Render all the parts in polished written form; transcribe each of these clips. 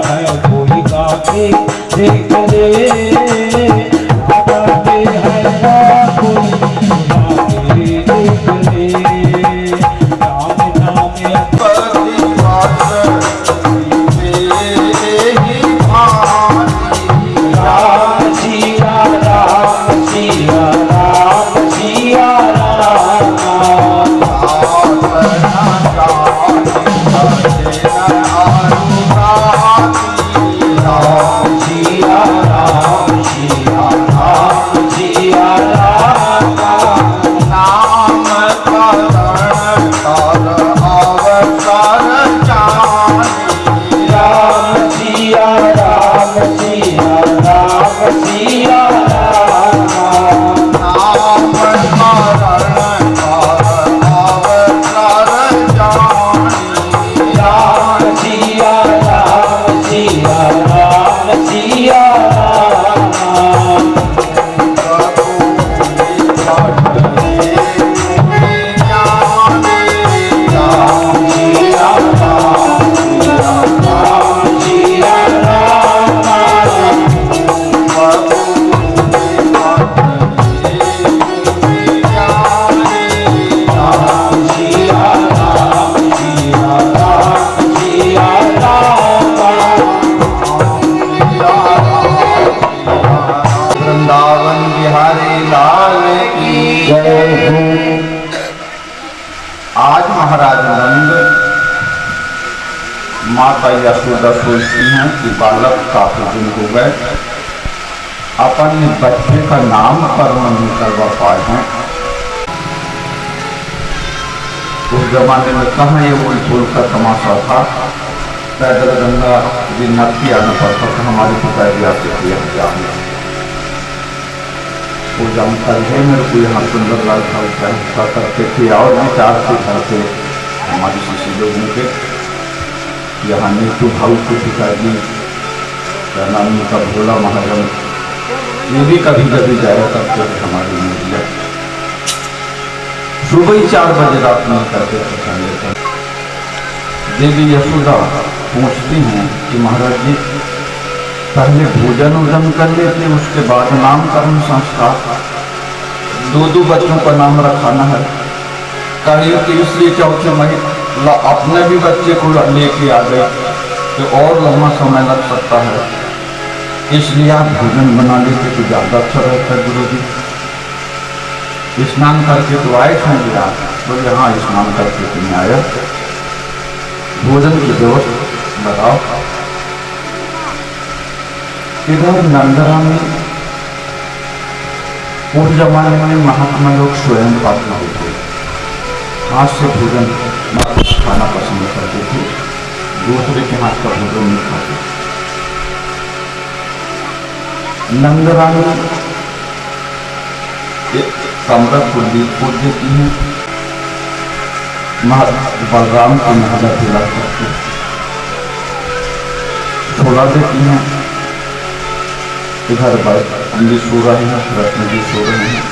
है कोई गाके देख ले, गाते हैं कोई गाके देख ले। राम नाम आज महाराज नंद माता यशोदा सोचती हैं कि बालक काफी दिन हो गए, अपने बच्चे का नामकरण नहीं करवा पाए हैं। उस जमाने में कहाँ ये उल का तमाशा था, पैदल गंगा दिन नदी आना पड़ता था। हमारे पिताजी आते थे यहाँ वो जानकारी है मेरे को, यहाँ सुंदरलाल साहब करते थे और भी 4 से घर थे हमारे शिष्य लोगों के। यहाँ नीतू भाऊ के पिताजी क्या नाम उनका, भोला महाजन, ये भी कभी कभी जाया करते थे हमारी मीडिया। सुबह ही 4 बजे रात में करते थे संडे पर। देवी यशोदा पूछती हैं कि महाराज जी पहले भोजन वोजन कर लेते, उसके बाद नामकरण संस्कार, 2 बच्चों का नाम रखाना है। कहीं कि इसलिए चौथे महीने अपने भी बच्चे को लेके आ गए तो और लंबा समय लग सकता है, इसलिए आप भोजन बना लेते तो ज़्यादा अच्छा रहता है। गुरु जी स्नान करके तो आए थे आप, बोले हाँ स्नान करके तो नहीं आया, भोजन की व्यवस्था बताओ। इधर नंदरा में उस जमाने में महात्मा लोग स्वयं पात्र होते, हाथ से भोजन खाना पसंद करते थे, दूसरे के हाथ का भोजन नहीं खाते। नंदरा में एक कमरा कुलदीपपुर देती है, बलराम की महिला दिला करके छोड़ा देती हैं। इधर भी सो रहे हैं, रत्न भी सो रहे हैं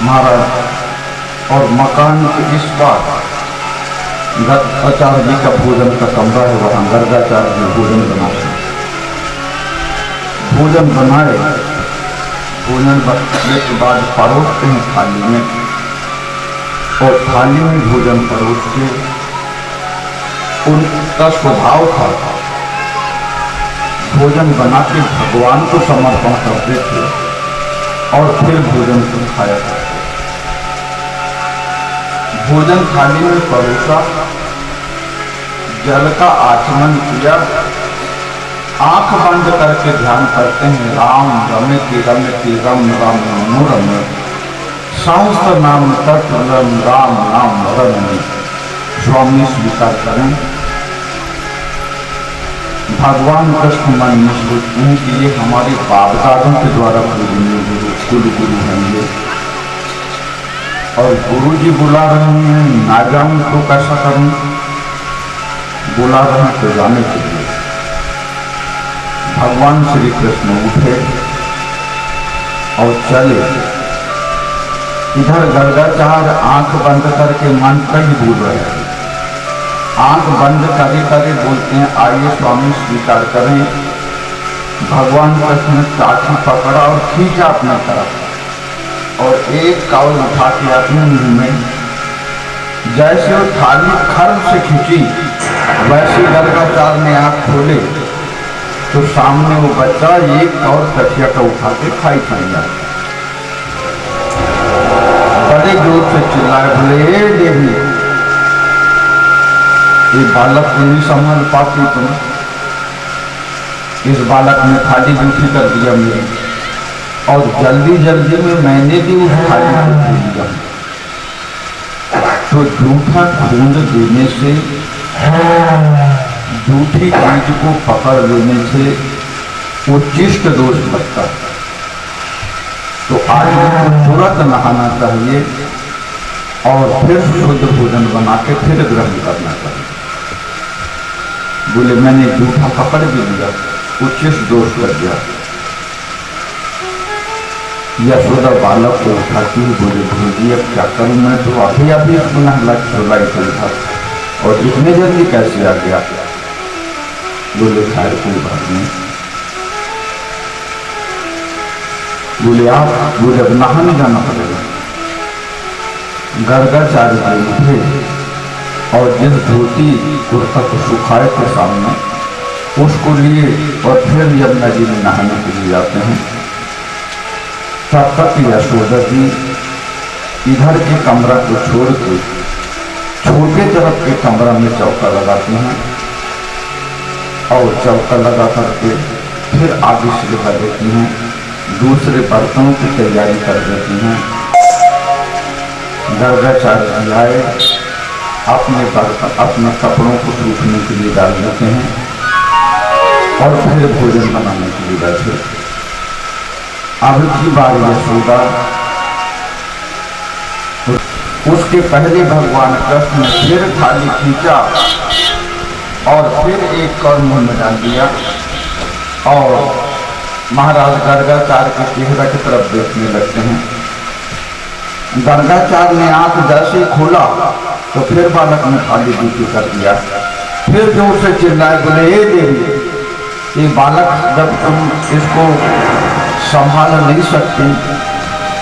महाराज। और मकान के इस बार गर्गाचार्य जी का भोजन का कमरा है, वहाँ गर्गाचार्य जी भोजन बनाते हैं। भोजन बनाए, भोजन बनने के बाद परोसते हैं थाली में, और थाली में भोजन परोस के उनका स्वभाव था भोजन बना के भगवान को समर्पण करते थे और फिर भोजन को खाया करते। भोजन थाली में परोसा, जल का आचमन किया, आंख बंद करके ध्यान करते हैं राम रमति रमति रम रम मनोरम, सहस्त्र नाम तट रम राम नाम रम। स्वामी स्वीकार करें। भगवान कृष्ण मन में सोचते हैं कि ये हमारे बाप दादों के द्वारा पूजनीय गुरु कुल गुरु हैं ये, और गुरु जी बुला रहे हैं, ना जाऊं तो कैसा करूं, बुला रहे हैं तो जाने के लिए। भगवान श्री कृष्ण उठे और चले। इधर गर्गाचार्य आंख बंद करके मंत्र ही बोल रहे हैं, आंख बंद करे करे बोलते हैं, आइए स्वामी स्वीकार करें। भगवान कृष्ण ने काठी पकड़ा और खींचा अपने तरफ और एक कौल उठा के अपने मुंह में, जैसे वो थाली खर्व से खींची वैसे गर्गाचार्य ने आंख खोले तो सामने वो बच्चा एक और कठिया का उठा के खाई खाएगा। बड़े जोर से चिल्लाए, बोले हे देवी, ये बालक को नहीं संभाल पाती तुम, इस बालक ने थाली जूठी कर दिया मेरी, और जल्दी जल्दी में मैंने भी उस थाली को पी लिया। तो जूठा खूंद देने से, जूठी चीज को पकड़ लेने से उच्चिष्ट दोष लगता है। तो आदमी को तुरंत नहाना चाहिए और फिर शुद्ध भोजन बना के फिर ग्रहण करना चाहिए। बोले मैंने जूठा पकड़ भी लिया, उच्चिष्ट दोष कर दिया। यशोदा बालक को उठाती हुई बोले, गुरुजी अब क्या करूं, मैं तो अभी अभी पुनः लक्ष्य था और इतने जल्दी कैसे आ गया। बोले खैर कोई बात नहीं। बोले आप, बोले अब नहाने जाना पड़ेगा। गर्गाचार्य जी उठे और जिस धोती कुर्ता को सुखाए थे सामने उसको लिए और फिर यमुना जी में नहाने के लिए जाते हैं। तब तक यशोदा जी इधर के कमरा को छोड़ के छोटे तरफ के कमरा में चौका लगाती हैं और चौका लगा करके फिर आगे से लगा देती हैं, दूसरे बर्तनों की तैयारी कर देती हैं। गर्गाचार्य जी आए, अपने बर्तन अपने कपड़ों को सूखने के लिए डाल देते हैं और फिर भोजन बनाने के लिए बैठे। अब की बार यशोदा, उसके पहले भगवान कृष्ण ने फिर थाली खींचा और फिर एक और मुंह में डाल दिया और महाराज गर्गाचार्य के चेहरा की तरफ देखने लगते हैं। गर्गाचार्य ने आंख जैसे खोला तो फिर बालक ने थाली दूसरी कर दिया। फिर जोर से चिल्लाए, बोले हे देवी, ये बालक जब तुम इसको संभाल नहीं सकती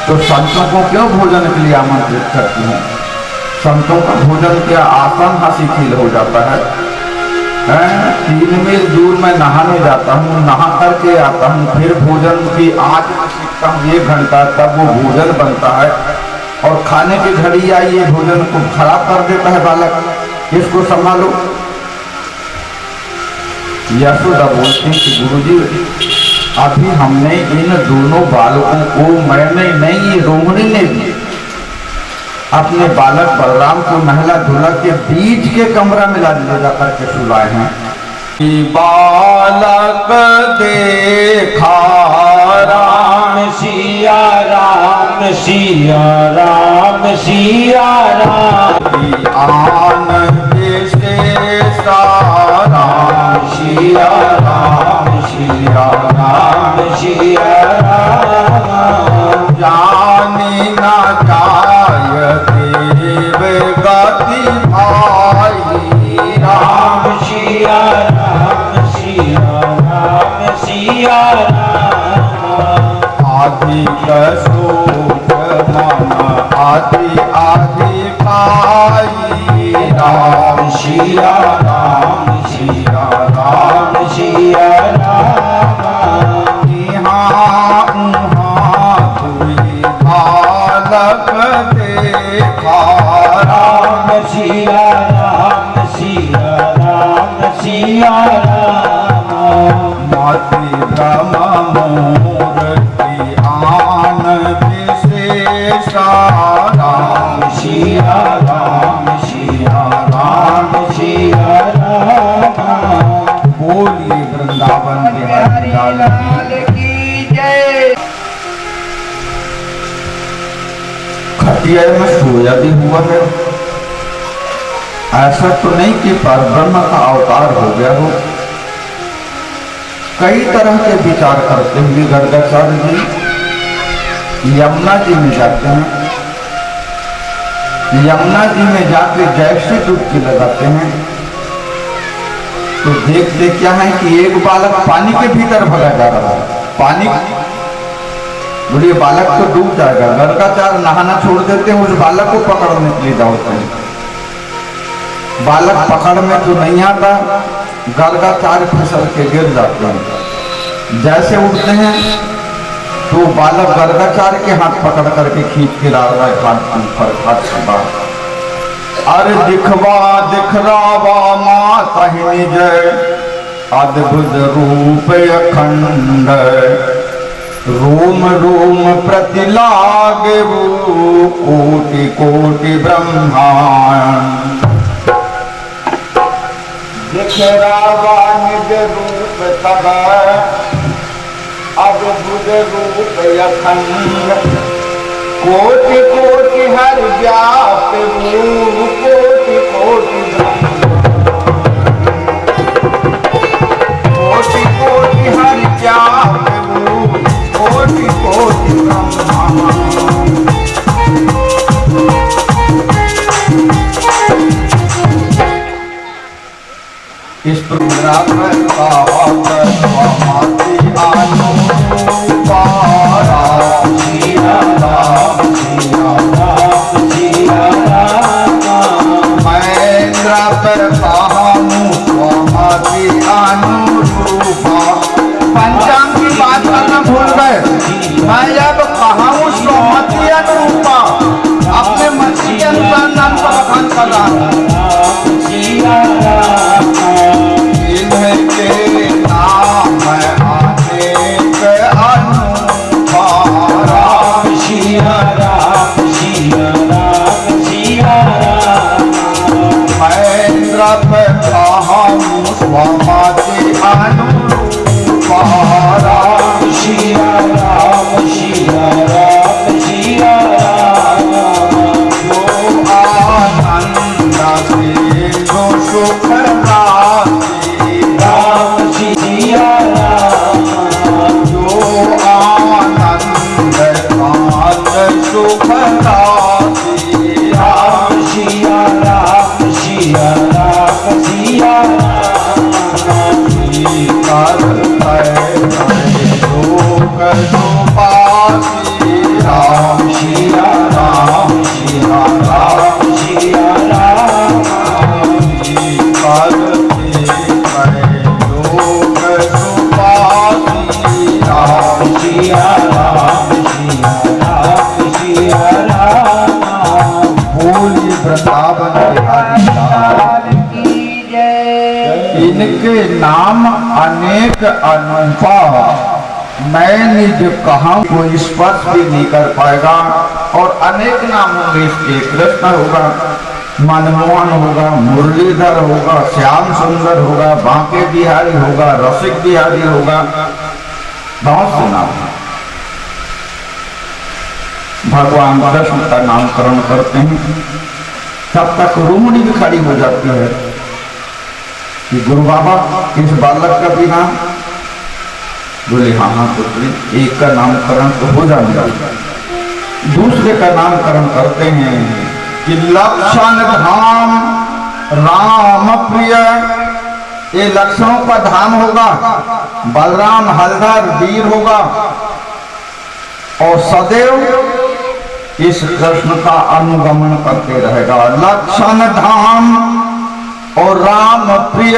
तो संतों को क्यों भोजन के लिए आमंत्रित करती हैं? संतों का भोजन क्या आसान हंसी खेल हो जाता है? 3 मील दूर मैं नहाने जाता हूँ, नहा करके आता हूँ, फिर भोजन की आँच में सीखता हूँ 1 घंटा, तब वो भोजन बनता है और खाने की घड़ी आई ये भोजन को खराब कर देता है बालक, इसको संभालो। यशोदा बोलती हैं कि गुरुजी अभी हमने इन दोनों बालकों को, मैंने नहीं रोहिणी ने भी अपने बालक बलराम को नहला धुला के बीच के कमरा में ला करके सुलाए हैं। बालक देखा राम सिया राम सिया राम सिया राम, आन से राम सिया राम सिया राम सिया राम, जानी न काय देव गति भाई, राम सिया राम सिया राम सिया राम, अधिक शोक मन आदि आदि पाई, राम सिया राम सिया राम सिया राम, यहाँ उहाँ तुई बालक देखा, राम सिया राम सिया राम सिया राम, मति भ्रम मोर की आन विशेषा, राम सिया राम सिया राम सिया राम, बोलिए वृंदावन बिहारी लाल की जय। खटिया में सोया भी हुआ है। ऐसा तो नहीं कि परब्रह्म का अवतार हो गया हो। कई तरह के विचार करते हुए गर्गाचार्य जी यमुना जी में जाते हैं। यमुना जी में जाके जैसे डुबकी लगाते हैं तो देखते क्या है कि एक बालक पानी के भीतर भगा जा रहा है। पानी, बोलिए बालक तो डूब जाएगा, गर्गाचार्य नहाना छोड़ देते हैं, उस बालक को पकड़ने के लिए दौड़ते हैं। बालक पकड़ में तो नहीं आता, गर्गाचार्य फिसल के गिर जाते हैं। जैसे उठते हैं तो बालक गर्गाचार्य के हाथ पकड़ करके खींच के ला रहा है घाट के बाद। अरे दिखरावा माता निज अद्भुत रूप अखंड, रोम रोम प्रतिलागे कोटि कोटि ब्रह्मांड। दिखरावा निज रूप तब अद्भुत रूप अखंड, कोटि कोटि हर व्याप्त रूप कोटि कोटि कोटि कोटि हर व्याप्त रूप कोटि कोटि ब्रह्मांड। इस प्रकार पंचांग की बात करना भूल गए। मैं जब कहा हूँ सोमती अनुरूपा, अपने मर्जी के अनुसार नाम का बखान कर रहा हूँ। इनके नाम अनेक अनुपा, राम सिया राम सिया राम सिया राम। महेंद्र पे कहा हूँ स्वामी अनुरूपा, राम सिया राम सिया राम सिया राम। जो आनंद से जो सुख राशि, राम सिया राम। जो आनंद काल सुख राशि, राम सिया राम सिया राम सिया राम। राम सिया राम सिया राम सिया राम। राम सिया राम सिया राम सिया राम। बोलिए वृंदावन बिहारी लाल की जय। इनके नाम अनेक अनुपा, मैं निज कहा कोई स्पर्श भी नहीं कर पाएगा। और अनेक नाम होंगे इसके, कृष्ण होगा, मनमोहन होगा, मुरलीधर होगा, श्याम सुंदर होगा, बांके बिहारी होगा, रसिक बिहारी होगा, बहुत से नाम। भगवान कृष्ण का नामकरण करते हैं, तब तक रूमड़ी भी खड़ी हो जाती है कि गुरु बाबा इस बालक का भी नाम, बोले हाँ पुत्री, एक का नामकरण तो हो जाएगा। दूसरे का नामकरण करते हैं कि लक्षण धाम राम प्रिय, ये लक्षणों का धाम होगा। बलराम हलधर वीर होगा और सदैव इस कृष्ण का अनुगमन करते रहेगा। लक्षण धाम और राम प्रिय,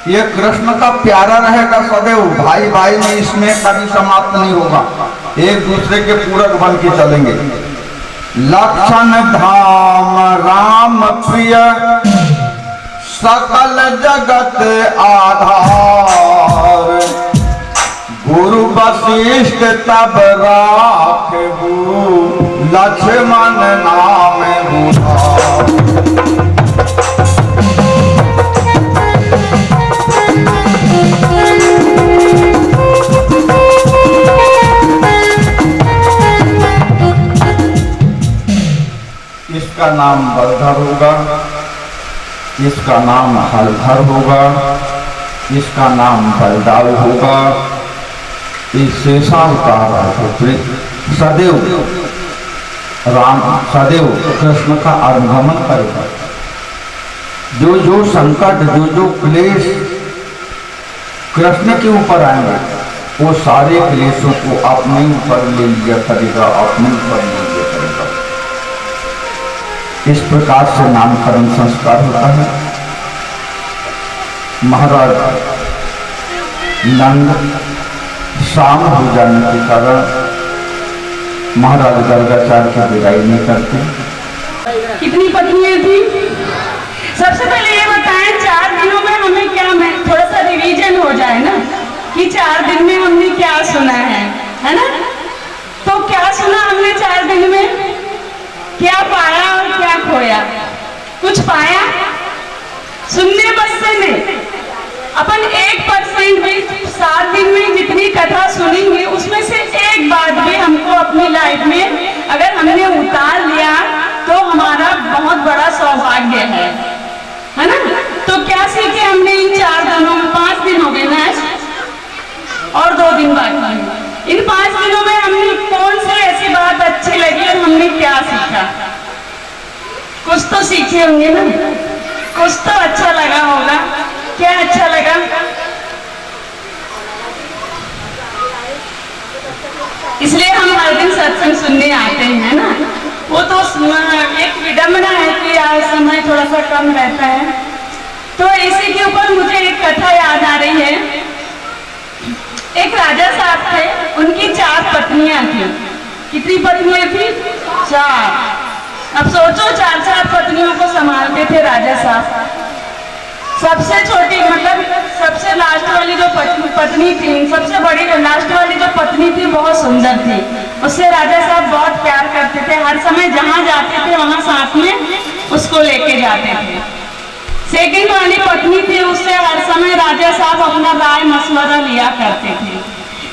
ये कृष्ण का प्यारा रहेगा सदैव। भाई भाई में इसमें कभी समाप्त नहीं होगा, एक दूसरे के पूरक बन के चलेंगे। लक्षण धाम राम प्रिय, सकल जगत आधार, गुरु वशिष्ठ तब राखबू, लक्ष्मण नाम बुझार। इसका नाम बलधर होगा, इसका नाम हलधर होगा, इसका नाम बलदाव होगा। इस शेषावतार सदैव राम, सदैव कृष्ण का अनुगमन करेगा। जो जो संकट, जो जो क्लेश कृष्ण के ऊपर आएंगे, वो सारे क्लेशों को अपने ऊपर ले लिया करेगा, अपने ऊपर ले लिया करेगा। इस प्रकार से नामकरण संस्कार होता है। महाराज नंद शाम हो जाने के कारण महाराज गर्गाचार्य की विदाई नहीं करते। कितनी पत्नियां थी? सबसे पहले ये बताएं 4 दिनों में हमें क्या, मैं थोड़ा सा रिवीजन हो जाए ना कि 4 दिन में हमने क्या सुना है ना? तो क्या सुना हमने 4 दिन में? क्या पाया और क्या खोया? कुछ पाया? सुनने बस से नहीं, अपन 1% भी 7 दिन में जितनी कथा सुनेंगे उसमें से एक बात भी हमको अपनी लाइफ में अगर हमने उतार लिया तो हमारा बहुत बड़ा सौभाग्य है ना? तो क्या सीखे हमने इन 4 दिनों में? 5 दिन हो गए ना और 2 दिन बाकी। इन 5 दिनों में हमने कौन सी ऐसी बात अच्छी लगी और हमने क्या सीखा? कुछ तो सीखे होंगे ना, कुछ तो अच्छा लगा होगा। क्या अच्छा लगा? इसलिए हम हर दिन सत्संग सुनने आते हैं ना। वो तो एक विडंबना है कि आज समय थोड़ा सा कम रहता है, तो इसी के ऊपर मुझे एक कथा याद आ रही है। एक राजा साहब थे, उनकी 4 पत्नियां थी। कितनी पत्नियां थी? 4। अब सोचो 4 पत्नियों को संभालते थे राजा साहब। सबसे छोटी मतलब सबसे लास्ट वाली जो पत्नी थी, सबसे बड़ी लास्ट वाली जो पत्नी थी बहुत सुंदर थी। उससे राजा साहब बहुत प्यार करते थे, हर समय जहाँ जाते थे वहाँ साथ में उसको लेके जाते थे। सेकंड वाली पत्नी थी, उससे हर समय राजा साहब अपना राय मशवरा लिया करते थे।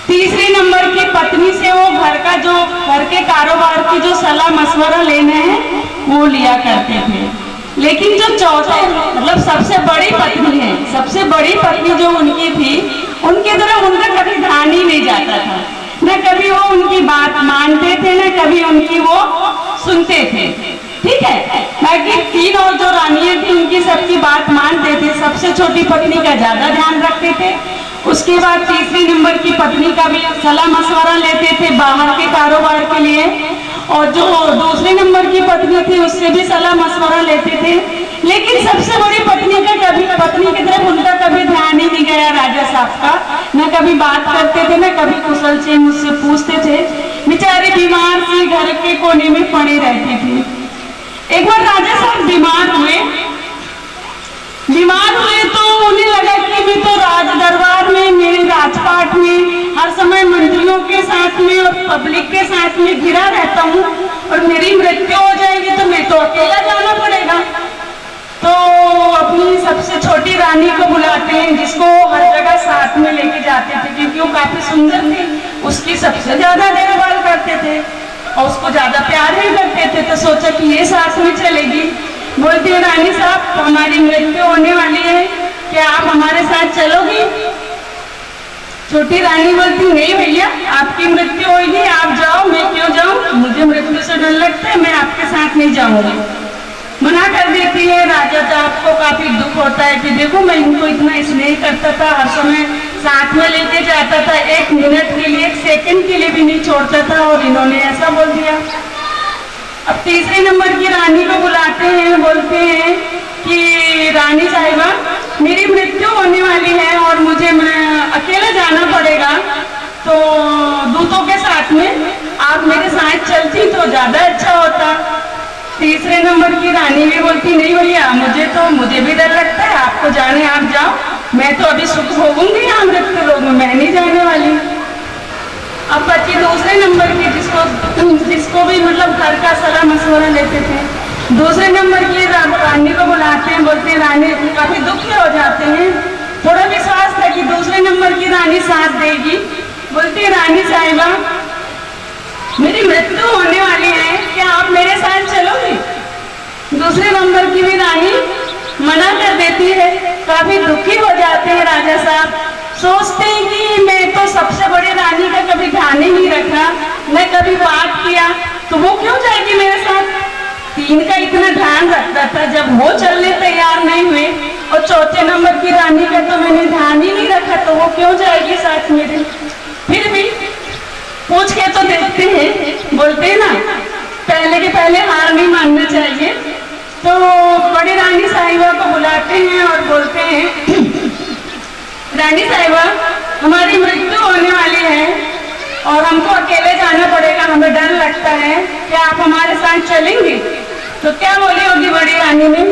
तीसरी नंबर की पत्नी से वो घर के कारोबार की जो सलाह मशवरा लेना है वो लिया करते थे। लेकिन जो चौथे मतलब सबसे बड़ी पत्नी है, सबसे बड़ी पत्नी जो उनकी थी, उनकी तरफ उनका कभी ध्यान ही नहीं जाता था। न कभी वो उनकी बात मानते थे, न कभी उनकी वो सुनते थे। ठीक है, बाकी 3 और जो रानियां थी उनकी सबकी बात मानते थे, सबसे छोटी पत्नी का ज्यादा ध्यान रखते थे। उसके बाद तीसरी नंबर की पत्नी का भी सलाह मशवरा लेते थे बाहर के कारोबार के लिए, और जो दूसरे नंबर की पत्नी थी उससे भी सलाह मशवरा लेते थे। लेकिन सबसे बड़ी पत्नी की तरफ उनका कभी ध्यान ही नहीं गया राजा साहब का। न कभी बात करते थे, न कभी कुशल से मुझसे पूछते थे। बेचारी बीमार सी घर के कोने में पड़ी रहती थी। एक बार राजा साहब बीमार हुए तो उन्हें लगा कि मैं तो राज दरबार में, मेरे राजपाट में हर समय मंत्रियों के साथ में और पब्लिक के साथ में घिरा रहता हूँ, और मेरी मृत्यु हो जाएगी तो मैं तो अकेला जाना पड़ेगा। तो अपनी सबसे छोटी रानी को बुलाते हैं, जिसको हर जगह साथ में लेके जाते थे क्योंकि वो काफी सुंदर थी, उसकी सबसे ज्यादा देखभाल करते थे और उसको ज्यादा प्यार भी करते थे। तो सोचा कि ये साथ में चलेगी। बोलती है, रानी साहब हमारी मृत्यु होने वाली है, क्या आप हमारे साथ चलोगी? छोटी रानी बोलती, नहीं भैया आपकी मृत्यु होगी, आप जाओ, मैं क्यों जाऊं, मुझे मृत्यु से डर लगता है, मैं आपके साथ नहीं जाऊंगी। मना कर देती है। राजा साहब को काफी दुख होता है कि देखो मैं इनको इतना स्नेह करता था, हर समय साथ में लेके जाता था, 1 मिनट के लिए, 1 सेकंड के लिए भी नहीं छोड़ता था, और इन्होंने ऐसा बोल दिया। अब तीसरे नंबर की रानी को बुलाते हैं, बोलते हैं कि रानी साहिबा मेरी मृत्यु होने वाली है और मुझे अकेला जाना पड़ेगा, तो दूतों के साथ में आप मेरे साथ चलती तो ज्यादा अच्छा होता। तीसरे नंबर की रानी भी बोलती, नहीं भैया मुझे भी डर लगता है, आपको जाने आप जाओ, मैं तो अभी सुख भोगूंगी यहाँ मृत्यु लोक में, मैं नहीं जाने वाली। अब बच्ची दूसरे नंबर की जिसको भी मतलब घर का सलाह मशवरा लेते थे, दूसरे नंबर की रानी को बुलाते हैं, बोलते हैं रानी काफी दुखी हो जाते हैं, थोड़ा विश्वास था कि दूसरे नंबर की रानी साथ देगी। बोलती है, रानी साहिबा मेरी मृत्यु होने वाली है, क्या आप मेरे साथ चलोगी? दूसरे नंबर की भी रानी मना कर देती है। काफी दुखी हो जाते हैं राजा साहब, सोचते हैं कि मैं तो सबसे बड़ी रानी का कभी ध्यान ही नहीं रखा, मैं कभी बात किया, तो वो क्यों जाएगी मेरे साथ? 3 का इतना ध्यान रखता था, जब वो चलने तैयार नहीं हुए और चौथे नंबर की रानी का तो मैंने ध्यान ही नहीं रखा, तो वो क्यों जाएगी साथ मेरे। फिर भी पूछ के तो देखते हैं, बोलते हैं ना पहले के पहले हार नहीं मानना चाहिए। तो बड़ी रानी साहिबा को बुलाते हैं और बोलते हैं, रानी साहिबा हमारी मृत्यु होने वाली है और हमको अकेले जाना पड़ेगा, हमें डर लगता है, क्या आप हमारे साथ चलेंगे। तो क्या बोली होगी बड़ी रानी ने,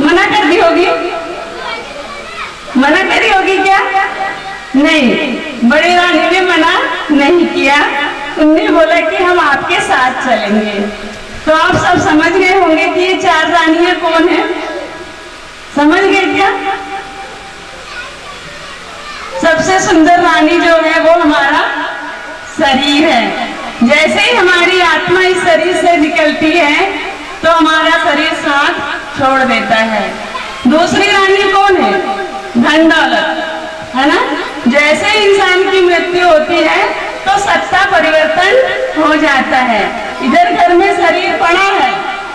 मना कर दी होगी, मना करी होगी क्या, नहीं, बड़ी रानी ने मना नहीं किया, उन्होंने बोला कि हम आपके साथ चलेंगे। तो आप सब समझ गए होंगे कि ये 4 रानियां कौन है, समझ गए क्या। सबसे सुंदर रानी जो है वो हमारा शरीर है। जैसे ही हमारी आत्मा इस शरीर से निकलती है तो हमारा शरीर साथ छोड़ देता है। दूसरी रानी कौन है, धन दौलत, है ना। जैसे इंसान की मृत्यु होती है तो सत्ता परिवर्तन हो जाता है। इधर घर में शरीर पड़ा है,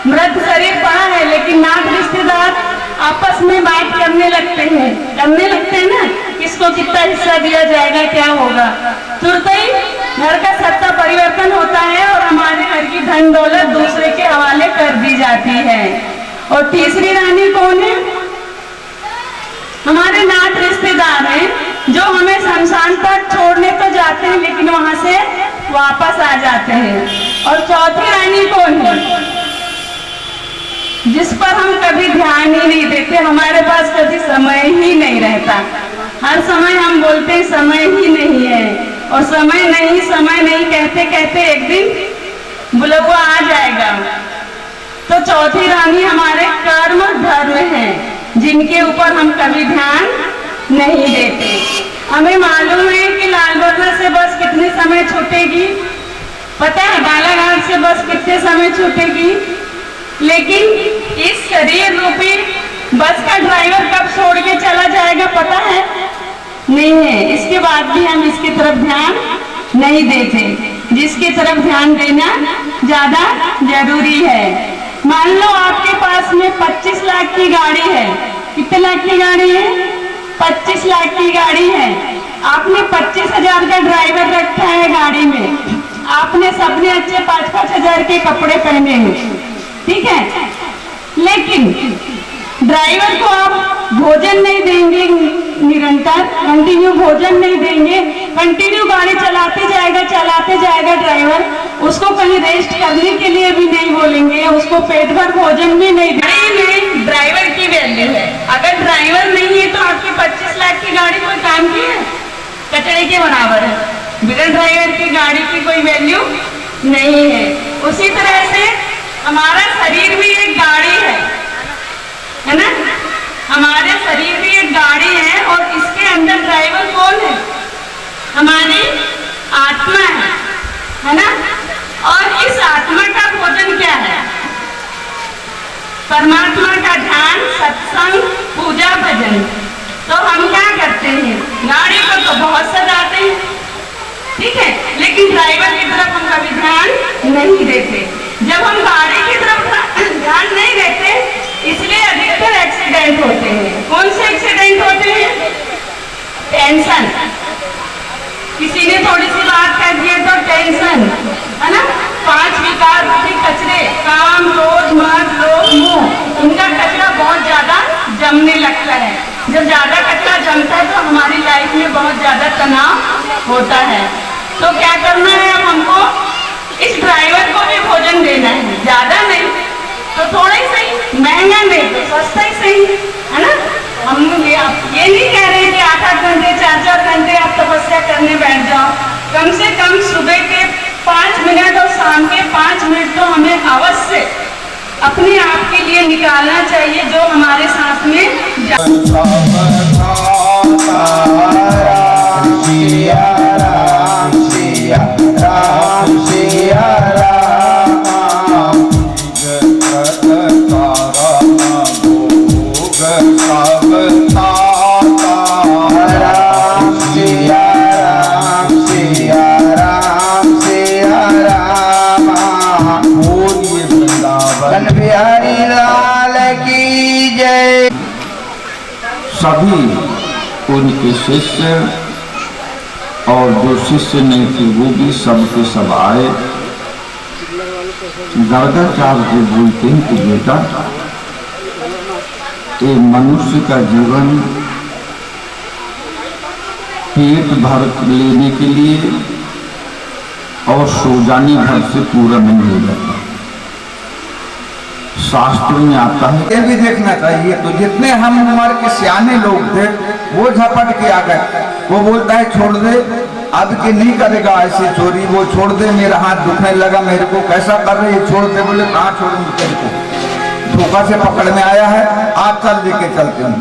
मृत शरीर पड़ा है, लेकिन नात रिश्तेदार आपस में बात करने लगते हैं ना, किसको कितना हिस्सा दिया जाएगा, क्या होगा। तुरंत ही घर का सत्ता परिवर्तन होता है और हमारे घर की धन दौलत दूसरे के हवाले कर दी जाती है। और तीसरी रानी कौन है, हमारे नात रिश्तेदार हैं जो हमें शमशान तक छोड़ने तो जाते हैं लेकिन वहां से वापस आ जाते हैं। और चौथी रानी कौन है, जिस पर हम कभी ध्यान ही नहीं देते, हमारे पास कभी समय ही नहीं रहता। हर समय हम बोलते हैं समय ही नहीं है, और समय नहीं कहते कहते एक दिन बुलवा आ जाएगा। तो चौथी रानी हमारे कर्म धर्म है, जिनके ऊपर हम कभी ध्यान नहीं देते। हमें मालूम है कि लालबर्रा से बस कितने समय छूटेगी, पता है बालाघाट से बस कितने समय छूटेगी, लेकिन इस शरीर रूपी बस का ड्राइवर कब छोड़ के चला जाएगा पता है नहीं है। इसके बाद भी हम इसकी तरफ ध्यान नहीं देते, जिसकी तरफ ध्यान देना ज्यादा जरूरी है। मान लो आपके पास में 25 लाख की गाड़ी है, कितने लाख की गाड़ी है, 25 लाख की गाड़ी है। आपने 25,000 का ड्राइवर रखा है गाड़ी में, आपने सबने अच्छे 5-5 हजार के कपड़े पहने हैं, ठीक है, लेकिन ड्राइवर को आप भोजन नहीं देंगे, निरंतर कंटिन्यू भोजन नहीं देंगे, कंटिन्यू गाड़ी चलाते जाएगा ड्राइवर, उसको कहीं रेस्ट करने के लिए भी नहीं बोलेंगे, उसको पेट भर भोजन भी नहीं देंगे। ड्राइवर की वैल्यू है, अगर ड्राइवर नहीं है तो आपकी 25 लाख की गाड़ी कोई काम की है, कचरे के बराबर है। बिना ड्राइवर की गाड़ी की कोई वैल्यू नहीं है। उसी तरह से हमारा शरीर भी एक गाड़ी है ना, हमारे शरीर भी एक गाड़ी है और इसके अंदर ड्राइवर कौन है, हमारी आत्मा है ना। और इस आत्मा का भोजन क्या है, परमात्मा का ध्यान, सत्संग, पूजा, भजन। तो हम क्या करते हैं, गाड़ी को तो बहुत सजाते हैं, ठीक है, लेकिन ड्राइवर की तरफ हम कभी ध्यान नहीं देते। जब हम गाड़ी की तरफ ध्यान नहीं देते, इसलिए अधिकतर एक्सीडेंट होते हैं। कौन से एक्सीडेंट होते हैं, टेंशन, किसी ने थोड़ी सी बात कह दी तो टेंशन, है ना। 5 विकार रूपी कचरे, काम, क्रोध, मद, लोभ, मोह, इनका कचरा बहुत ज्यादा जमने लगता है। जब ज्यादा कचरा जमता है तो हमारी लाइफ में बहुत ज्यादा तनाव होता है। तो क्या करना है, अब हमको इस ड्राइवर को भी भोजन देना है, ज्यादा नहीं तो थोड़ा ही सही, महंगा नहीं तो सस्ता ही सही, है ना। हम ये नहीं कह रहे कि 8-8 घंटे 4-4 घंटे आप तपस्या करने बैठ जाओ, कम से कम सुबह के 5 मिनट और शाम के 5 मिनट तो हमें अवश्य अपने आप के लिए निकालना चाहिए, जो हमारे साथ सभी उनके शिष्य और जो शिष्य नहीं थे वो भी सब के सब आए। गर्गाचार्य जी बोलते हैं कि बेटा, ये मनुष्य का जीवन पेट भर लेने के लिए और सोजानी भर से पूरा नहीं हो जाता। शास्त्र में आता है ये भी देखना चाहिए। तो जितने हम उम्र के सियाने लोग थे वो झपट के आ गए। वो बोलता है छोड़ दे, अब के नहीं करेगा ऐसी चोरी, वो छोड़ दे, मेरा हाथ दुखने लगा, मेरे को कैसा कर रहे, छोड़ दे। बोले कहाँ छोड़ूंगी तेरे को, धोखा से पकड़ में आया है, आप चल लेके चलते हैं।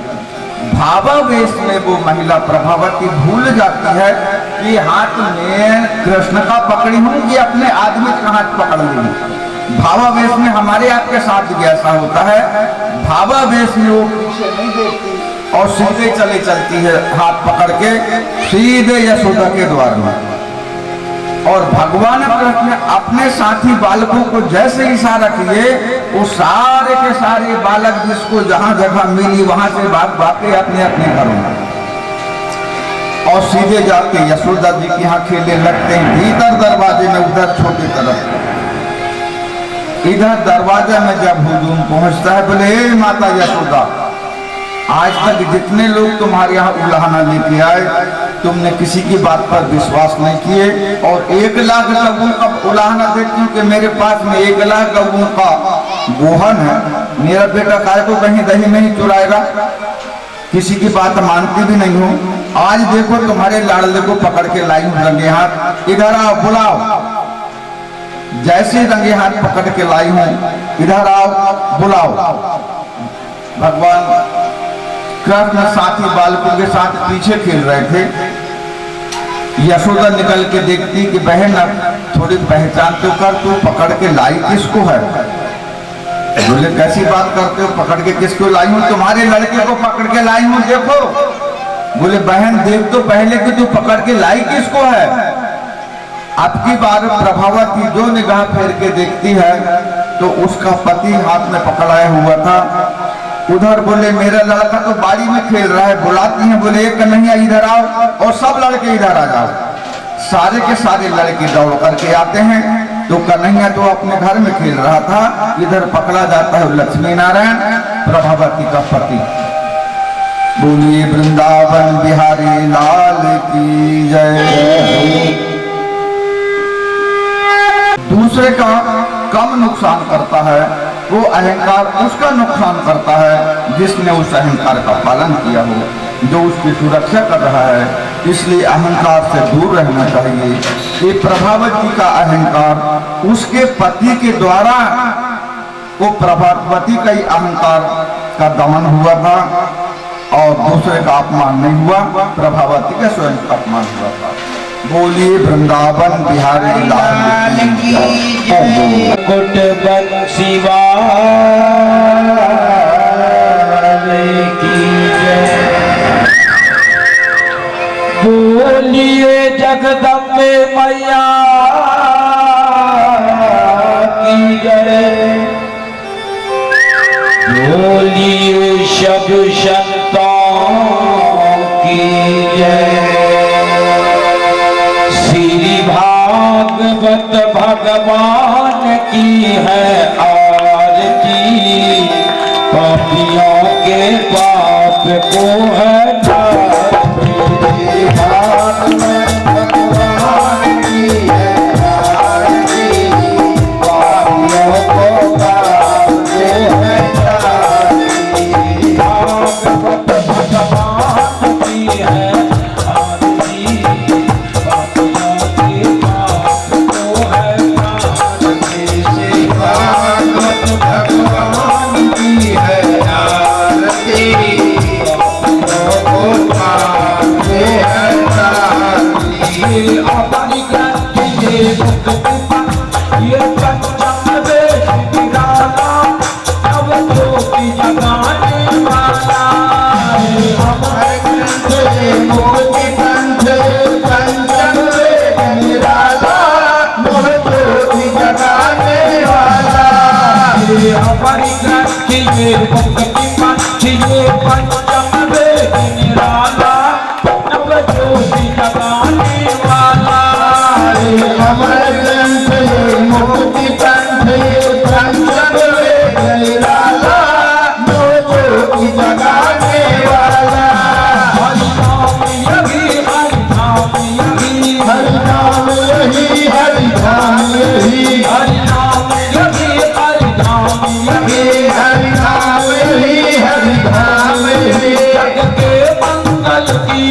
भावावेश में वो महिला प्रभावती भूल जाती है कि हाथ में कृष्ण का पकड़ी हूँ कि अपने आदमी का हाथ पकड़ ली। भावावेश में हमारे आपके साथ भी ऐसा होता है। भावावेश में वो पीछे नहीं देखती और सीधे चले चलती है हाथ पकड़ के सीधे यशोदा के द्वार में। और भगवान कृष्ण अपने साथी बालकों को जैसे इशारा किए, वो सारे के सारे बालक जिसको जहां जगह मिली वहां से भाग भाग के अपने अपने घरों में और सीधे जाके यशोदा जी के यहाँ खेलने लगते हैं। भीतर दरवाजे में, उधर छोटी तरफ, इधर दरवाजा में जब हुजूम पहुंचता है, बोले हे माता यशोदा, आज तक जितने लोग तुम्हारे यहाँ उलाहना लेके आए, तुमने किसी की बात पर विश्वास नहीं किए और 1 लाख गऊ का उलाहना देती हूँ कि मेरे पास में 1 लाख गऊ का गोहन है, मेरा बेटा काय को कहीं दही नहीं चुराएगा, किसी की बात मानती भी नहीं हूँ। आज देखो तुम्हारे लाडले को पकड़ के लाई हूँ रंगे हाथ, इधर आओ, बुलाओ। जैसे रंगे हाथ पकड़ के लाई हूँ, इधर आओ, बुलाओ। भगवान कृष्ण साथी बालकों के साथ पीछे खेल रहे थे। यशोदा निकल के देखती कि बहन थोड़ी पहचान तो कर, तू पकड़ के लाई किसको है? बोले कैसी बात करते हो, पकड़ के किसको लाई हूँ? तुम्हारे लड़के को पकड़ के लाई हूँ, देखो। बोले बहन देख तो पहले कि तू पकड़ के लाई किसको है। अब की बार प्रभावती जो निगाह फेर के देखती है तो उसका पति हाथ में पकड़ाया हुआ था। उधर बोले मेरा लड़का तो बाड़ी में खेल रहा है, बुलाती हैं। बोले एक कन्हैया इधर आओ, और सब लड़के इधर आ जाओ। सारे के सारे लड़के दौड़ करके आते हैं। तो कन्हैया तो अपने घर में खेल रहा था, इधर पकड़ा जाता है लक्ष्मी नारायण, प्रभावती का पति। बोलिए वृंदावन बिहारी लाल की जय। दूसरे का कम नुकसान करता है वो अहंकार उसका नुकसान करता है जिसने उस अहंकार का पालन किया हो, जो उसकी सुरक्षा कर रहा है। इसलिए अहंकार से दूर रहना चाहिए। ये प्रभावती का अहंकार उसके पति के द्वारा, वो प्रभावती का ही अहंकार का दमन हुआ था और दूसरे का अपमान नहीं हुआ, प्रभावती का स्वयं का अपमान हुआ था। बोलिए वृंदावन बिहारी लाल की जय। कुट बंसी वाले की जय। बोलिए जगदम्बे मैया की जय। बोलिए सब संतों की जय। श्री भागवत भगवान की है आरती, पापियों के पाप को है ढारती। भागवत भगवान की है आरती, पापियों को पाप को है ढारती। भागवत भगवान की है हमारी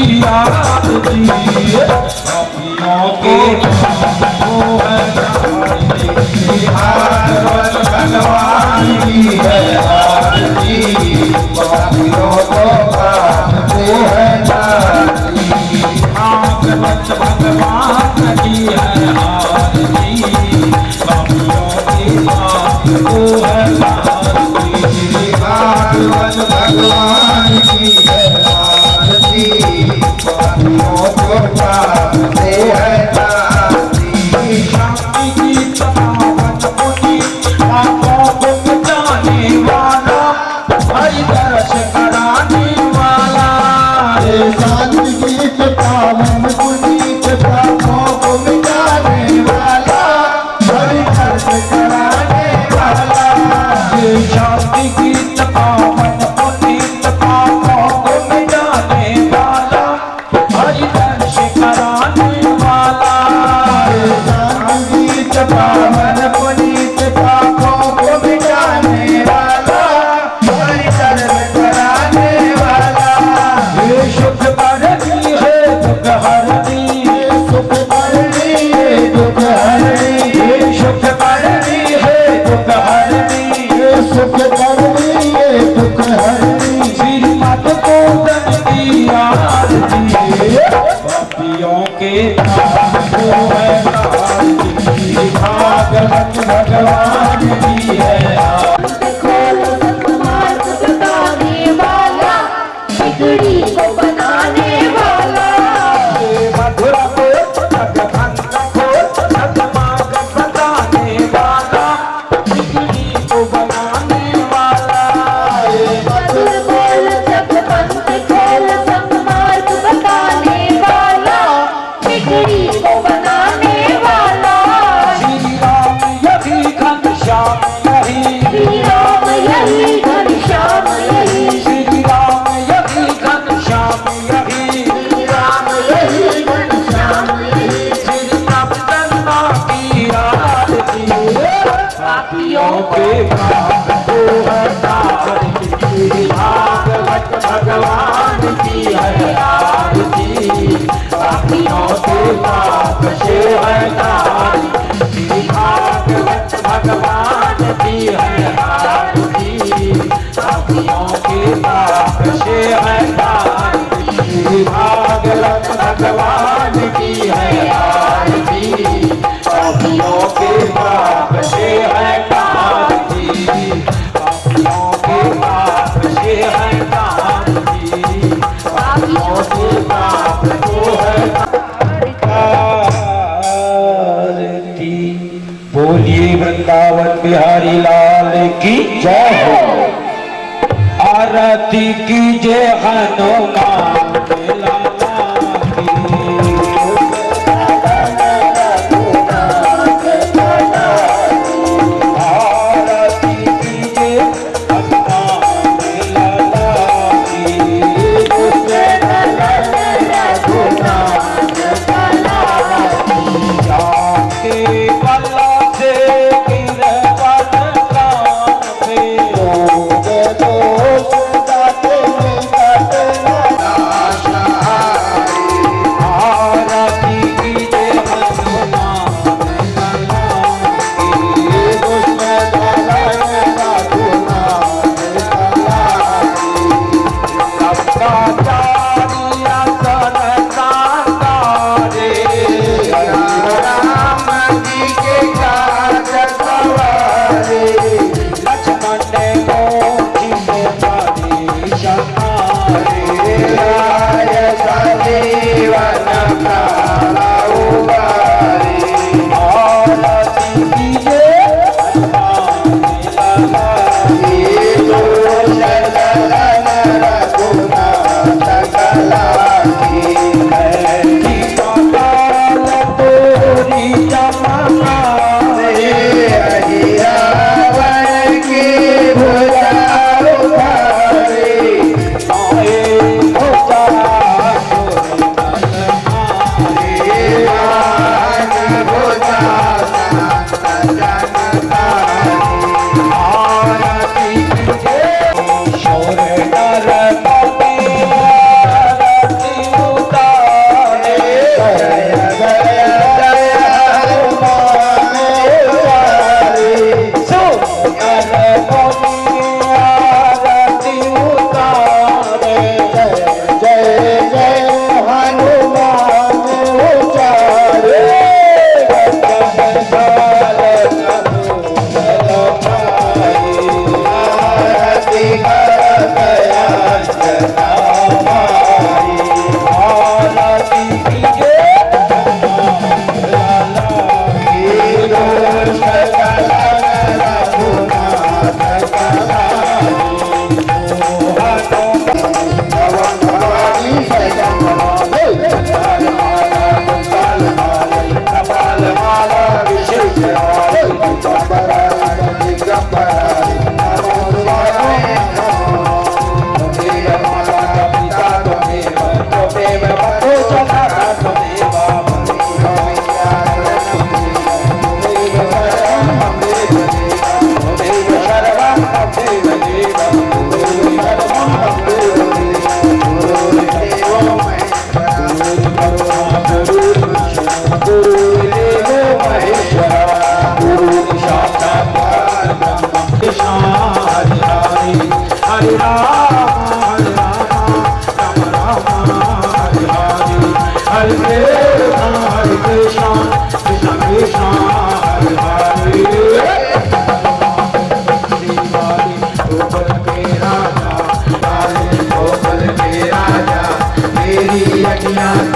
की आरती, पापियों के वो है भागवत भगवान की है आरती, पापियों को पाप से है नाती। भागवत भगवान की है आरती, पापियों के पाप को है नाती। भागवत भगवान की है आरती, पापियों को पाप से है नाती। शांति की तमावत मुनि पापों को मिटाने वाला, हरि दर्श कराने वाला। शांति गीत पावन पुनीत पापों को मिटाने वाला, हरि दर्श कराने वाला। शांति गीत पावन पुनीत पापों को मिटाने वाला, हरि दर्श कराने वाला। शांति गीत पावन पुनीत पापों को मिटाने वाला, हरि दर्श कराने वाला। ये सुख करनी है दुख हरनी, सुख करनी है दुख हरनी, ये सुख करनी है दुख हरनी, सुख करनी है दुख हरनी। श्रीमद गोदन की आरती, पापियों के पाप को है नाती। भागवत भगवान की है आरती। खोल सन्मार्ग बताने वाला, बिगड़ी को बनाने वाला। मधुर को जगभंग को सन्मार्ग बताने वाला, बिगड़ी को बनाने वाला। मधुर बोल जगवंत खोल सन्मार्ग बताने वाला, बिगड़ी को बनाने वाला। श्री राम यही घनश्याम यही, श्री राम यही घनश्याम यही, श्री राम यही घनश्याम यही, श्री राम यही घनश्याम यही। श्री नवकन्ना की आरती, पापियों के पाप को है नाती। भागवत भगवान की है आरती, पापियों के पाप से है नाती। भागवत भगवान की है आरती, पापियों के पाप से है नाती। भागवत भगवान की है आरती, पापियों के पाप से है नाती। पापियों के पाप से है नाती, पापियों के पाप को है आरती। बोलिए वृंदावन बिहारी लाल की जय हो। आरती कीजिए हनुमान लाला की। आरती कीजिए हनुमान लाला की। जाके बला से गिरवन कांपे, दोष दाते में कटना आशा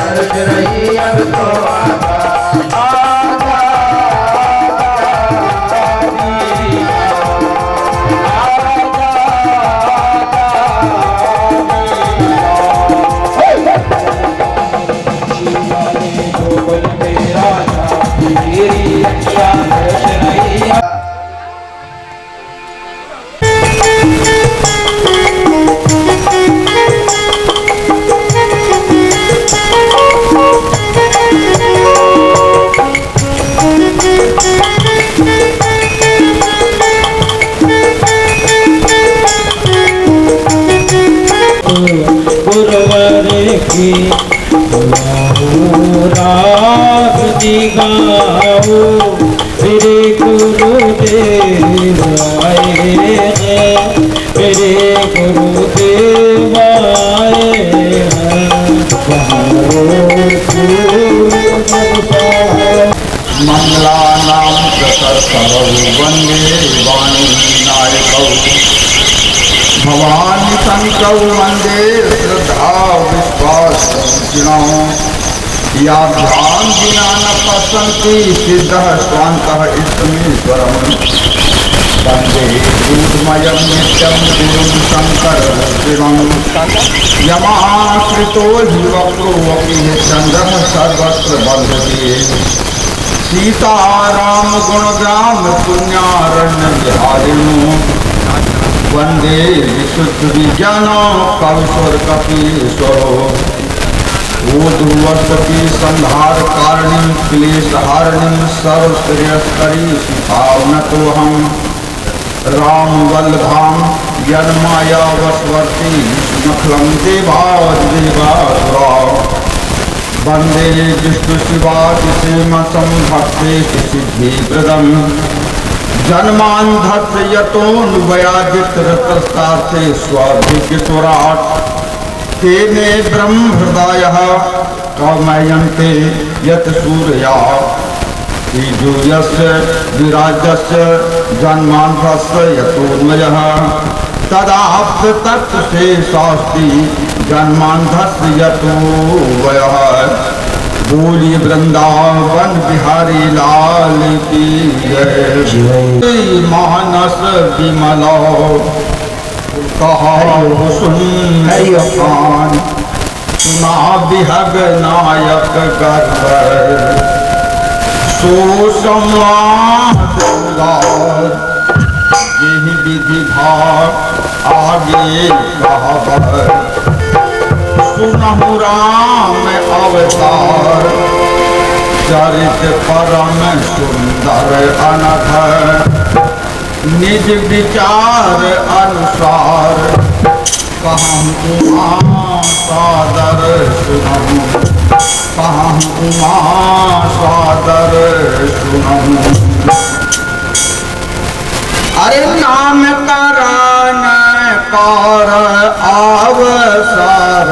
तरस रही अब तो आजा आजा की राग दिगाओ मेरे गुरुदेव आए हैं, मेरे गुरुदेव आए हैं। मंगला नाम प्रकर्षौ वंदे वाणी विनायकौ भवानी शंकौ वंदे श्रद्धा विश्वास या ध्यान विना न पश्यन्ति सिद्धः स्वान्तः इष्टमीश्वरम् वंदे दूतमयं नित्यं गुरुं शङ्करं शिवम् यमाश्रितो हि वक्रो अपि चन्द्रः सर्वत्र बन्धते सीताराम गुणग्राम पुण्यारण्य विहारिणो वंदे विशुद्ध विज्ञानो कविश्वर कपीश्वरो ऊर्ध्वस्वती संहार कारणीं क्लेशहारिणीं सर्वश्रेयस्करी शिखावनतोऽहं राम वल्लभां यन्माया वशवर्ती नखलं देवादिदेवासुरा वंदे विष्णु शिवातिसेमसं भक्ते सिद्धिप्रदम् जन्मान्धस्य यतोऽन्वयादितरतस्तार्थे स्वाधिक्यस्वराट् तेने ब्रह्महृदायः कौमयन्ते यत् सूर्या तेजोयस्य विराजस्य जन्मान्धस्य यतोऽन्वयः तदाप्ततत्त्वशेषास्ति जन्मान्धस्य यतो वयः। बोली वृंदावन बिहारी लाल की जय। मानस विमला कहा सुन सुना बिहग नायक गर्भ सो संवाद यही विधि भाग आगे कहबर सुनहु राम अवतार चरित परम सुंदर अनघ निज विचार अनुसार कहूँ उमा सादर सुनहु कहूँ उमा सादर सुनहु। अरे नाम करान कर अवसर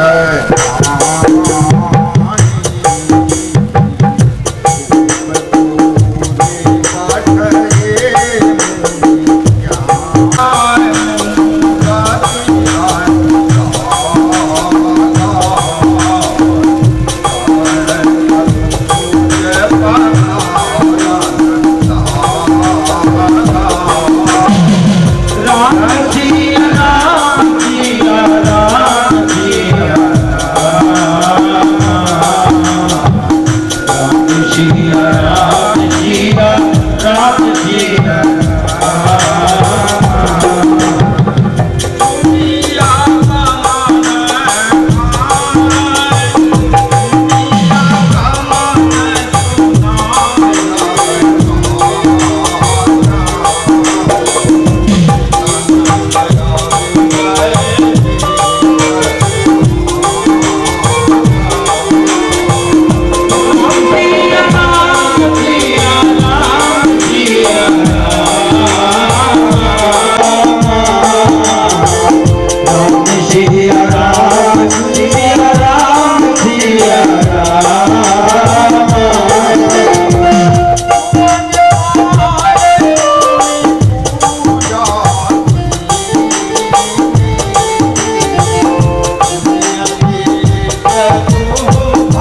आ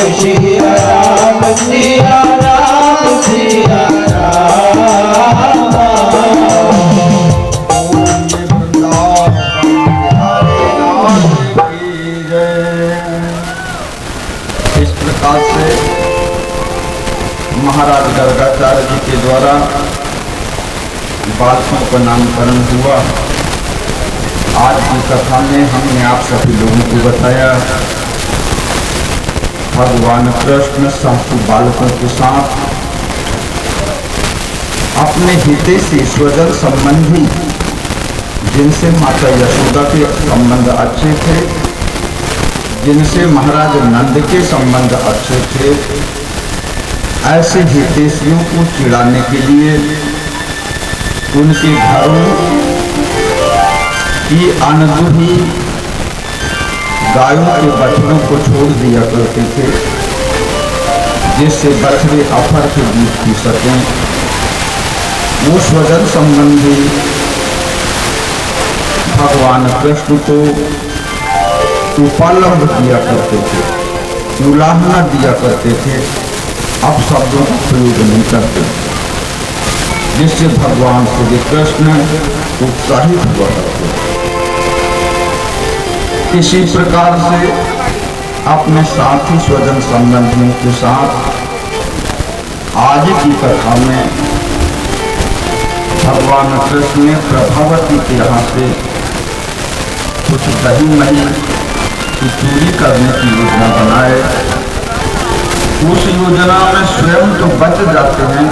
सिया राम सिया राम सिया राम। इस प्रकार से महाराज गर्गाचार्य जी के द्वारा बालकों का नामकरण हुआ। आज की कथा में हमने आप सभी लोगों को बताया भगवान कृष्ण साधु बालकों के साथ अपने हितैषी स्वजन संबंधी, जिनसे माता यशोदा के संबंध अच्छे थे, जिनसे महाराज नंद के संबंध अच्छे थे, ऐसे हितैषियों को चिढ़ाने के लिए उनके घरों की अनदुही गायों के बछड़ों को छोड़ दिया करते थे, जिससे बछड़े अफर के दूध पी सकें। वो स्वजन संबंधी भगवान कृष्ण को उपलब्ध दिया करते थे, उलाहना दिया करते थे, अब शब्दों का प्रयोग नहीं करते, जिससे भगवान श्री कृष्ण उत्साहित हुआ करते। इसी प्रकार से अपने साथी स्वजन संबंधियों के साथ आज की कथा में भगवान कृष्ण ने प्रभावती के यहाँ से कुछ दही मही की चोरी करने की योजना बनाए। उस योजना में स्वयं तो बच जाते हैं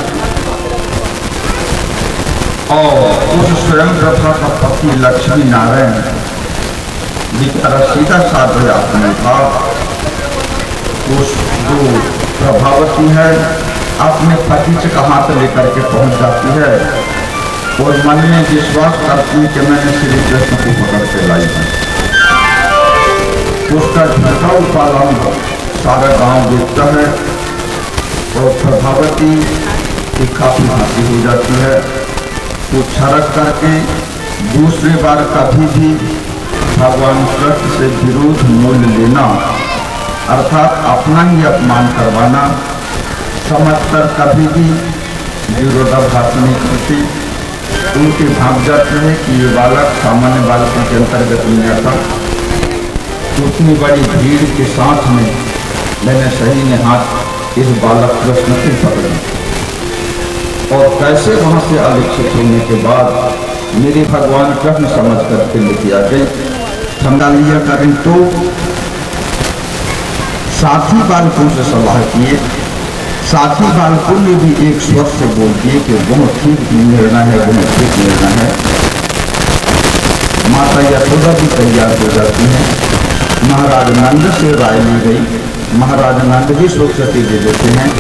और उस स्वयं प्रथा का पति लक्ष्मी नारायण बेचारा सीधा साधा आदमी था। उस जो प्रभावती है अपने पति से हाथ लेकर के पहुंच जाती है और मन में विश्वास करती है कि मैंने श्री कृष्ण को पकड़ के लाई है। उसका झूठा उपालन सारा गांव देखता है और प्रभावती की काफी हंसी हो जाती है। वो छरक करके दूसरी बार कभी भी भगवान कृष्ण से विरोध मूल्य लेना अर्थात अपना ही अपमान करवाना समझकर कभी भी विरोधाभास नहीं करती। उनके भाग जाते हैं कि ये बालक सामान्य बालकों के अंतर्गत नहीं आता। उतनी बड़ी भीड़ के साथ में मैंने सही ने हाथ इस बालक कृष्ण की पकड़ी और कैसे वहां से अलिखित होने के बाद मेरे भगवान कृष्ण समझ करके लेके आ गई। समझा लिया करें तो साथी बालकों से सलाह किए। साथी बालकों ने भी एक स्वर से बोल दिए कि वह ठीक निर्णय है, वह ठीक निर्णय है। माता यशोदा भी तैयार हो जाती है। महाराज नंद से राय ली गई। महाराज नंद भी स्वीकृति दे देते हैं।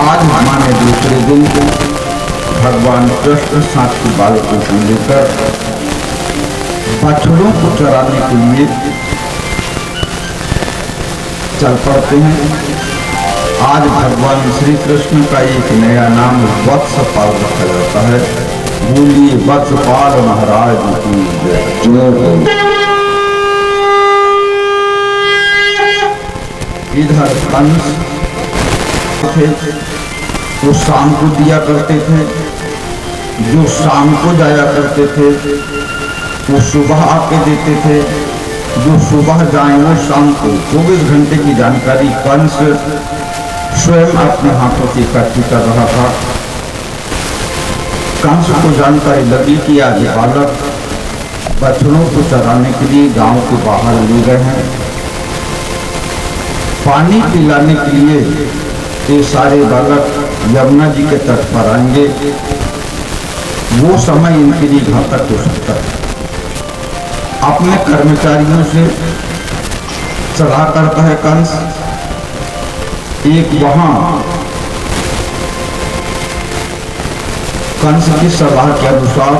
आज माने दूसरे दिन को भगवान कृष्ण साथी बालकों को लेकर बछड़ों को चराने के लिए चल पड़ते हैं। आज भगवान श्री कृष्ण का एक नया नाम वत्सपाल रखा जाता है। बोलिए वत्सपाल महाराज की जय। इधर कंस थे वो शाम को दिया करते थे, जो शाम को जाया करते थे वो सुबह आके देते थे, जो सुबह जाए वो शाम को। 24 घंटे की जानकारी कंस स्वयं अपने हाथों से इकट्ठी कर रहा था। कंस को जानकारी लगी कि आज बालक बछड़ों को चराने के लिए गांव के बाहर ले गए हैं। पानी पिलाने के लिए ये सारे बालक यमुना जी के तट पर आएंगे। वो समय इनके लिए घातक हो सकता है। अपने कर्मचारियों से सलाह करता है कंस। एक वहां कंस की सलाह के अनुसार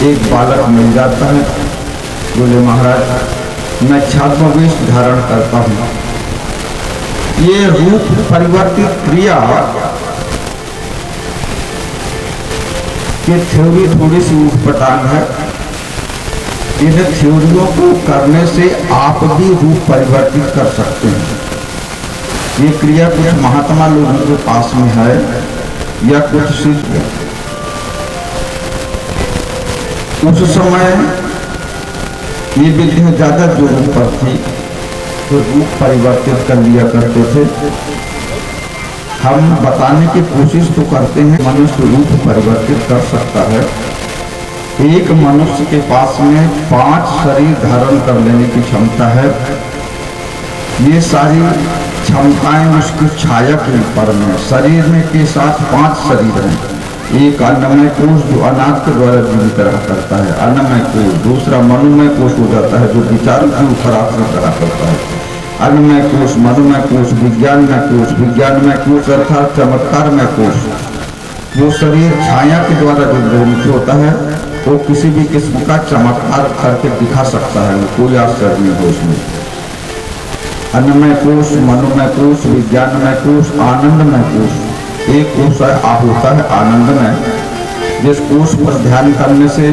एक बालक मिल जाता है। बोले महाराज मैं छद्मवेश धारण करता हूं। ये रूप परिवर्तित क्रिया की थ्योरी थोड़ी सी उठपटांग है। इन थ्योरियों को करने से आप भी रूप परिवर्तित कर सकते हैं। ये क्रिया कुछ महात्मा लोगों के पास में है या कुछ सिद्ध। उस समय ये विद्या ज्यादा जोरों पर थी तो रूप परिवर्तित कर लिया करते थे। हम बताने की कोशिश तो करते हैं मनुष्य रूप परिवर्तित कर सकता है। एक मनुष्य के पास में 5 शरीर धारण कर लेने की क्षमता है। ये सारी क्षमताएं उसकी छाया के ऊपर में, शरीर में के साथ 5 शरीर हैं। एक अन्नमय कोश जो अनाज के द्वारा जीवित रहा करता है, अन्नमय कोश। दूसरा मनोमय कोश हो जाता है जो विचार के ऊपर आश्रित रहा करता है। अन्नमय कोश, मनोमय कोश, विज्ञानमय कोश। विज्ञानमय कोश अर्थात चमत्कारमय कोश, वो शरीर छाया के द्वारा जो निर्मित होता है वो किसी भी किस्म का चमत्कार करके दिखा सकता है, कोई आश्चर्य नहीं हो उसमें। अन्नमय कोश, मनोमय कोश, विज्ञानमय कोश, आनंदमय कोश। एक कोश होता है आनंदमय, जिस कोश पर ध्यान करने से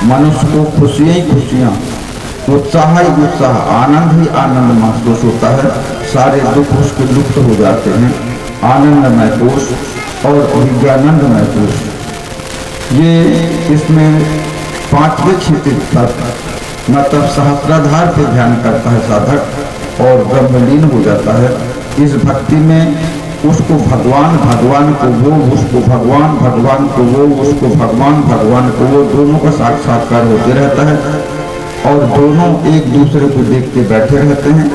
मनुष्य को खुशियां ही खुशियां, उत्साह ही उत्साह, आनंद ही आनंद महसूस होता है। सारे दुख उसके लुप्त हो जाते हैं। आनंदमय कोश और विज्ञानंदमय कोश, ये इसमें 5वें क्षितिज तक मतलब सहस्राधार पे ध्यान करता है साधक और ब्रह्मलीन हो जाता है। इस भक्ति में उसको भगवान, भगवान को वो, उसको भगवान, भगवान को वो, उसको भगवान, भगवान को वो, दोनों का साक्षात्कार होते रहता है और दोनों एक दूसरे को देखते बैठे रहते हैं।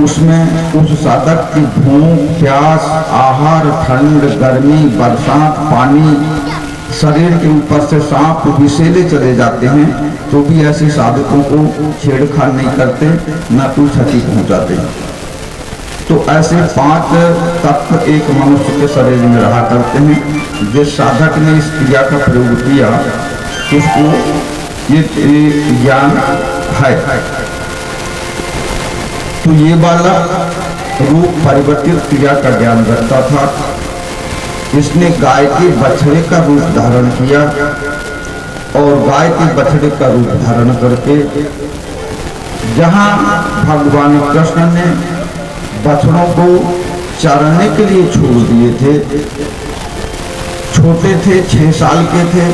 उसमें उस साधक की भूख, प्यास, आहार, ठंड, गर्मी, बरसात, पानी, शरीर के ऊपर से सांप विषैले चले जाते हैं तो भी ऐसे साधकों को छेड़खाड़ नहीं करते, न तो क्षति पहुंचाते। तो ऐसे 5 तत्व एक मनुष्य के शरीर में रहा करते हैं। जिस साधक ने इस क्रिया का प्रयोग किया उसको ये ज्ञान है। तो ये वाला रूप परिवर्तित क्रिया का ज्ञान रखता था। इसने गाय के बछड़े का रूप धारण किया और गाय के बछड़े का रूप धारण करके जहां भगवान कृष्ण ने बछड़ों को चरने के लिए छोड़ दिए थे, छोटे थे, 6 साल के थे,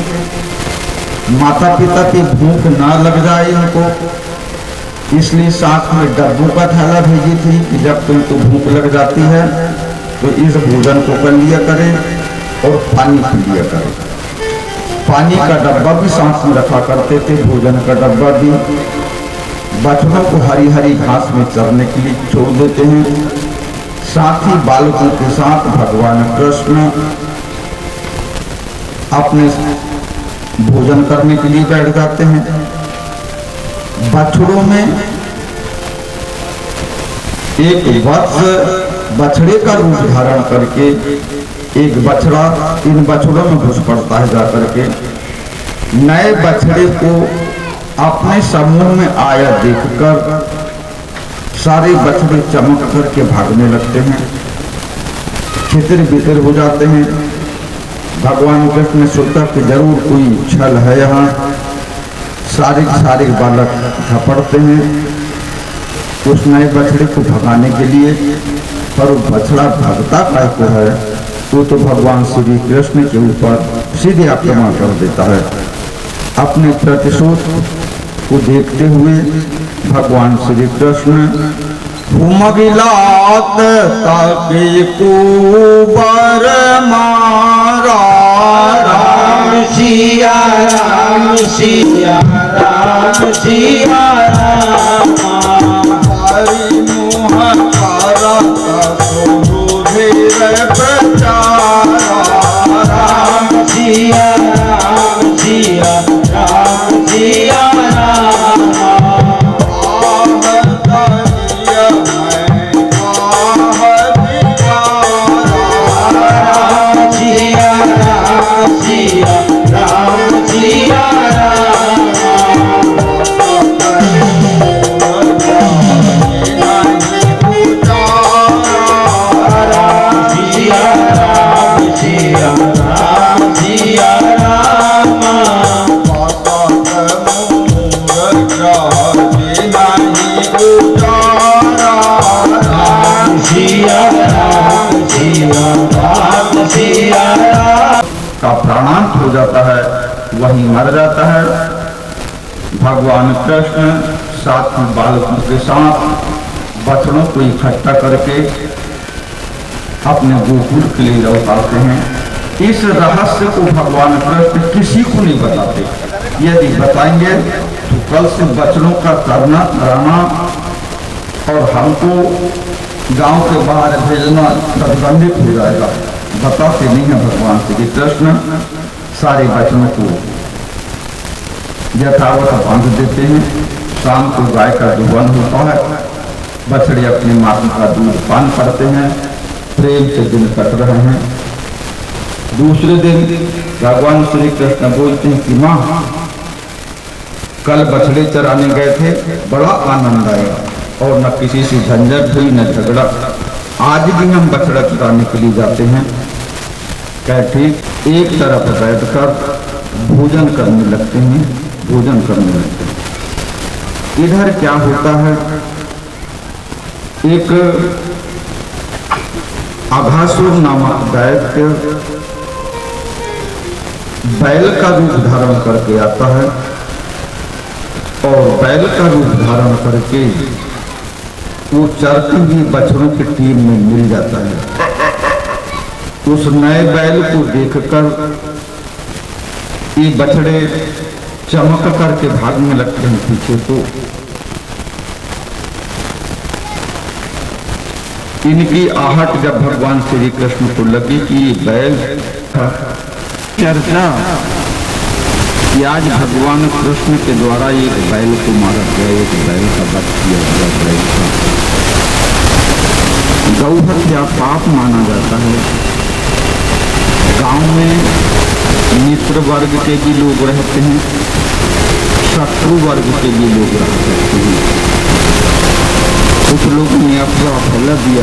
माता पिता की भूख ना लग जाए उनको, इसलिए साथ में डब्बों का थैला भेजी थी कि जब तुमको भूख लग जाती है तो इस भोजन को कर लिया करें और पानी पी लिया करें। पानी का डब्बा भी साथ में रखा करते थे, भोजन का डब्बा भी। बछड़ों को हरी हरी घास में चरने के लिए छोड़ देते हैं। साथ ही बालकों के साथ भगवान कृष्ण अपने भोजन करने के लिए बैठ जाते हैं। बछड़ों में एक वत्स बछड़े का रूप धारण करके एक बछड़ा इन बछड़ों में घुस पड़ता है जाकर के। नए बछड़े को अपने समूह में आया देखकर सारे बछड़े चमक करके भागने लगते हैं, छितर बितर हो जाते हैं। भगवान कृष्ण ने सोचा कि जरूर कोई छल है यहाँ। सारे बालक झपड़ते हैं उस नए बछड़े को भगाने के लिए, पर बछड़ा भागता काय को है वो तो भगवान श्री कृष्ण के ऊपर सीधे आक्रमण कर देता है। अपने प्रतिशोध को देखते हुए भगवान श्री कृष्ण घुमगिलात ताकि कुबर मारा। राम सिया राम सिया राम सिया राम। हरि मोह तारा प्रचारा। राम सिया राम सिया राम सिया राम। राम सिया राम सिया राम सिया राम। हो जाता है वहीं मर जाता है। भगवान कृष्ण साथ में बालकों के साथ बछड़ों को इकट्ठा करके अपने गोकुल के लिए लौटाते हैं। इस रहस्य को भगवान कृष्ण किसी को नहीं बताते। यदि बताएंगे तो कल से बच्चों का करना कराना और हमको गांव के बाहर भेजना प्रतिबंधित हो जाएगा। बताते नहीं है भगवान श्री कृष्ण। सारे बच्चों को यथावत बांध देते हैं। शाम को गाय का दुहन होता है, बछड़े अपनी माता का दूध पान करते हैं। प्रेम से दिन कट रहे हैं। दूसरे दिन भगवान श्री कृष्ण बोलते हैं कि माँ, कल बछड़े चराने गए थे, बड़ा आनंद आया और न किसी से झंझट हुई न झगड़ा। आज भी हम बछड़ा चराने के लिए जाते हैं। क्या ठीक एक तरफ बैठकर भोजन करने लगते हैं, भोजन करने लगते हैं। इधर क्या होता है, एक अघासुर नामक दैत्य बैल का रूप धारण करके आता है और बैल का रूप धारण करके वो चरती हुई बछड़ों की टीम में मिल जाता है। उस नए बैल को देखकर ये बछड़े चमक करके भागने लगते हैं पीछे। तो इनकी आहट जब भगवान श्री कृष्ण को लगी कि ये बैल चर्चा कि आज भगवान कृष्ण के द्वारा एक बैल को मारा गया, एक बैल का वध किया गया। बैल का गौ हत्या पाप माना जाता है। गांव में मित्र वर्ग के भी लोग रहते हैं, शत्रु वर्ग के भी लोग रहते हैं। कुछ लोगों ने अफवाह फैला दिया